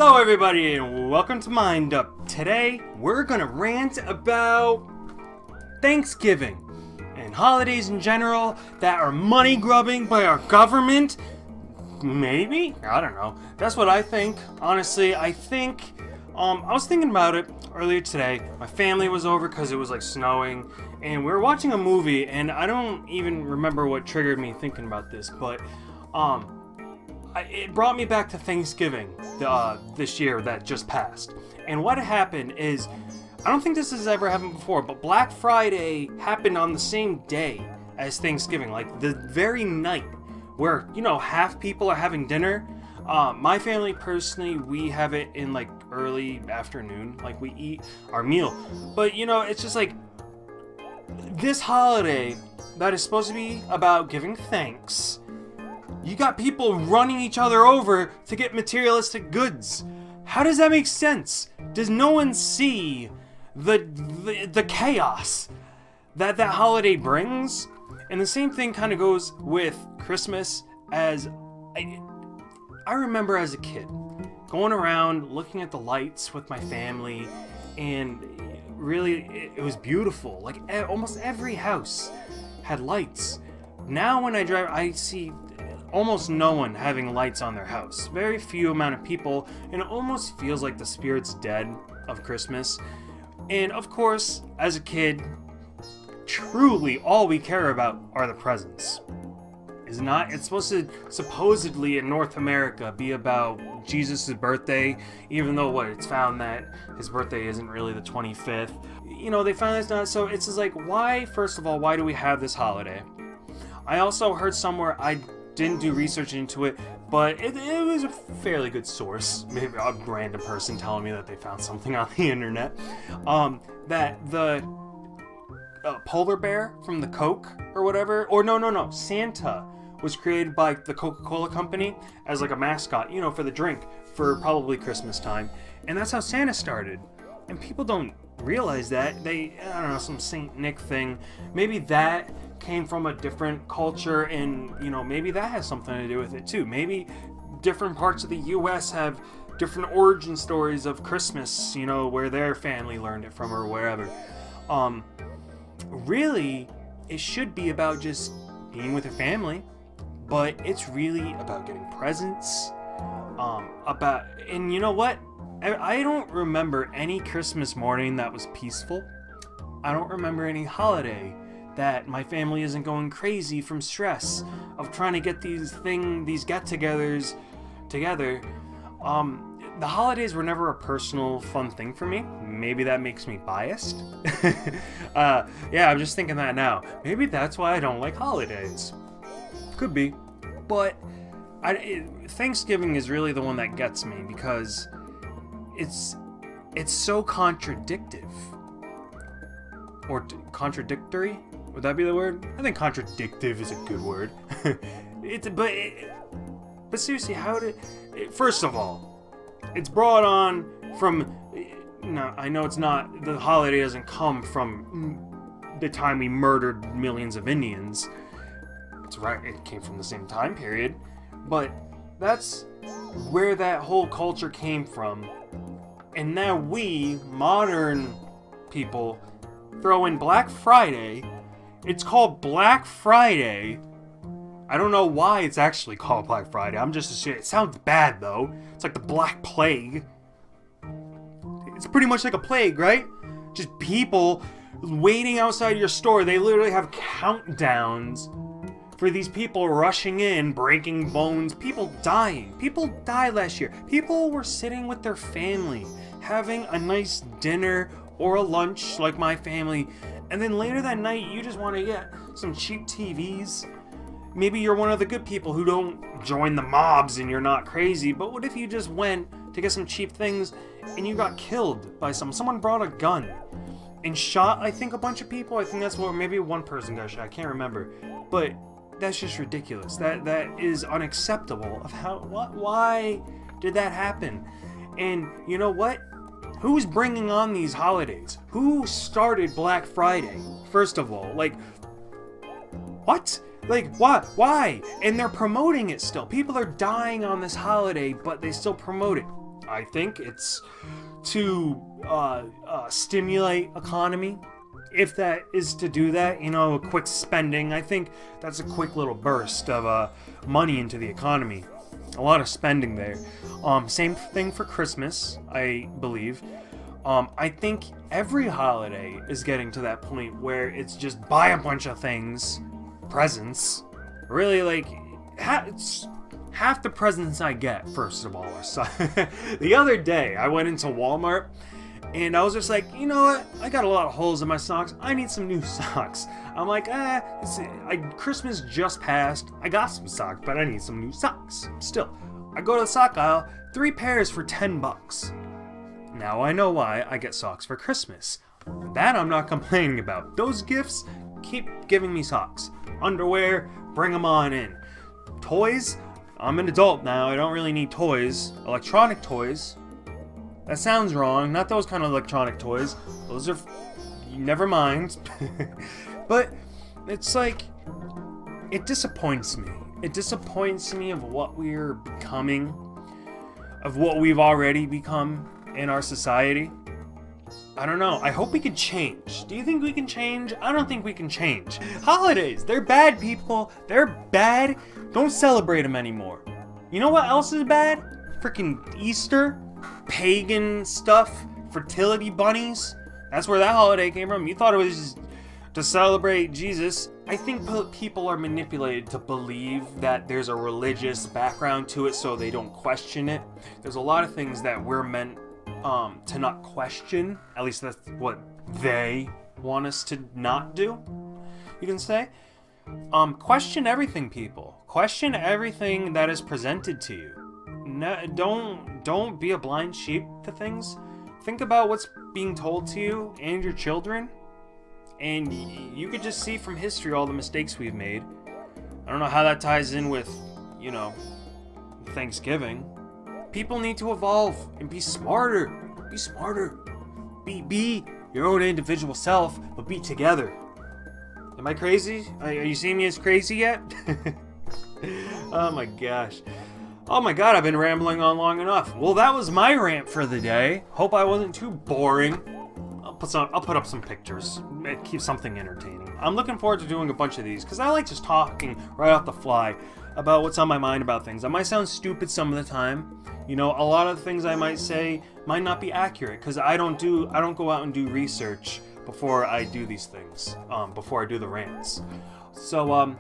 Hello everybody and welcome to Mind Up. Today we're gonna rant about Thanksgiving and holidays in general that are money grubbing by our government. Maybe? I don't know. That's what I think. Honestly, I think I was thinking about it earlier today. My family was over because it was like snowing and we were watching a movie, and I don't even remember what triggered me thinking about this, but it brought me back to Thanksgiving this year that just passed. And what happened is, I don't think this has ever happened before, but Black Friday happened on the same day as Thanksgiving, like the very night where, half people are having dinner. My family personally, we have it in like early afternoon, like we eat our meal. But it's just like this holiday that is supposed to be about giving thanks. You got people running each other over to get materialistic goods. How does that make sense? Does no one see the chaos that holiday brings? And the same thing kind of goes with Christmas. As I remember as a kid going around looking at the lights with my family, and really it was beautiful. Like almost every house had lights. Now when I drive, I see almost no one having lights on their house. Very few amount of people, and it almost feels like the spirit's dead of Christmas. And of course, as a kid, truly all we care about are the presents. It's supposed to supposedly in North America be about Jesus' birthday, even though it's found that his birthday isn't really the 25th. They found it's not, so it's just like, why, first of all, why do we have this holiday? I also heard somewhere, I didn't do research into it, but it was a fairly good source, maybe a random person telling me that they found something on the internet, that the polar bear from the Coke or whatever, or no, Santa was created by the Coca-Cola company as like a mascot, for the drink, for probably Christmas time, and that's how Santa started. And people don't realize that. I don't know, some Saint Nick thing, maybe that came from a different culture, and maybe that has something to do with it too. Maybe different parts of the US have different origin stories of Christmas, where their family learned it from or wherever. Really, it should be about just being with your family, but it's really about getting presents, and you know what? I don't remember any Christmas morning that was peaceful. I don't remember any holiday that my family isn't going crazy from stress of trying to get these get-togethers together. The holidays were never a personal fun thing for me. Maybe that makes me biased. I'm just thinking that now. Maybe that's why I don't like holidays. Could be. But Thanksgiving is really the one that gets me, because it's so contradictive. Or contradictory? Would that be the word? I think contradictive is a good word. But seriously, first of all, it's brought on from, no, I know it's not, the holiday doesn't come from the time we murdered millions of Indians. It's right, it came from the same time period, but that's where that whole culture came from. And now we, modern people, throw in Black Friday. It's called Black Friday. I don't know why it's actually called Black Friday. I'm just assuming. It sounds bad though. It's like the Black Plague. It's pretty much like a plague, right? Just people waiting outside your store. They literally have countdowns for these people rushing in, breaking bones, people dying. People died last year. People were sitting with their family, having a nice dinner or a lunch like my family, and then later that night you just want to get some cheap TVs. Maybe you're one of the good people who don't join the mobs and you're not crazy, but what if you just went to get some cheap things and you got killed by someone brought a gun and shot, I think, a bunch of people? I think that's what, maybe one person got shot, I can't remember, but that's just ridiculous. That is unacceptable. Why did that happen? And you know what? Who's bringing on these holidays? Who started Black Friday? First of all, what? Why? And they're promoting it still. People are dying on this holiday, but they still promote it. I think it's to stimulate economy. If that is to do that, a quick spending, I think that's a quick little burst of money into the economy. A lot of spending there. Same thing for Christmas, I believe. I think every holiday is getting to that point where it's just buy a bunch of things, presents. Really, like, it's half the presents I get, first of all. So, the other day, I went into Walmart, and I was just like, you know what? I got a lot of holes in my socks. I need some new socks. I'm like, Christmas just passed. I got some socks, but I need some new socks. Still, I go to the sock aisle, 3 pairs for $10. Now I know why I get socks for Christmas. That I'm not complaining about. Those gifts, keep giving me socks. Underwear, bring them on in. Toys, I'm an adult now. I don't really need toys. Electronic toys, that sounds wrong. Not those kind of electronic toys. Those are... never mind. But it's like... it disappoints me. It disappoints me of what we're becoming. Of what we've already become in our society. I don't know. I hope we can change. Do you think we can change? I don't think we can change. Holidays, they're bad, people. They're bad. Don't celebrate them anymore. You know what else is bad? Freaking Easter. Pagan stuff. Fertility bunnies. That's where that holiday came from. You thought it was just to celebrate Jesus. I think people are manipulated to believe that there's a religious background to it so they don't question it. There's a lot of things that we're meant to not question. At least that's what they want us to not do, you can say. Question everything, people. Question everything that is presented to you. No, don't be a blind sheep to things. Think about what's being told to you and your children. And you could just see from history all the mistakes we've made. I don't know how that ties in with, Thanksgiving. People need to evolve and be smarter. Be smarter. Be your own individual self, but be together. Am I crazy? Are you seeing me as crazy yet? Oh my gosh. Oh my god, I've been rambling on long enough. Well, that was my rant for the day. Hope I wasn't too boring. I'll put up some pictures. Keep something entertaining. I'm looking forward to doing a bunch of these because I like just talking right off the fly about what's on my mind about things. I might sound stupid some of the time. A lot of the things I might say might not be accurate because I don't go out and do research before I do these things. Before I do the rants. So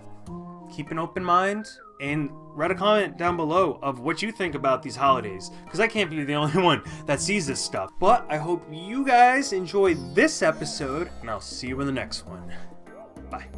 keep an open mind and write a comment down below of what you think about these holidays, because I can't be the only one that sees this stuff. But I hope you guys enjoyed this episode, and I'll see you in the next one. Bye.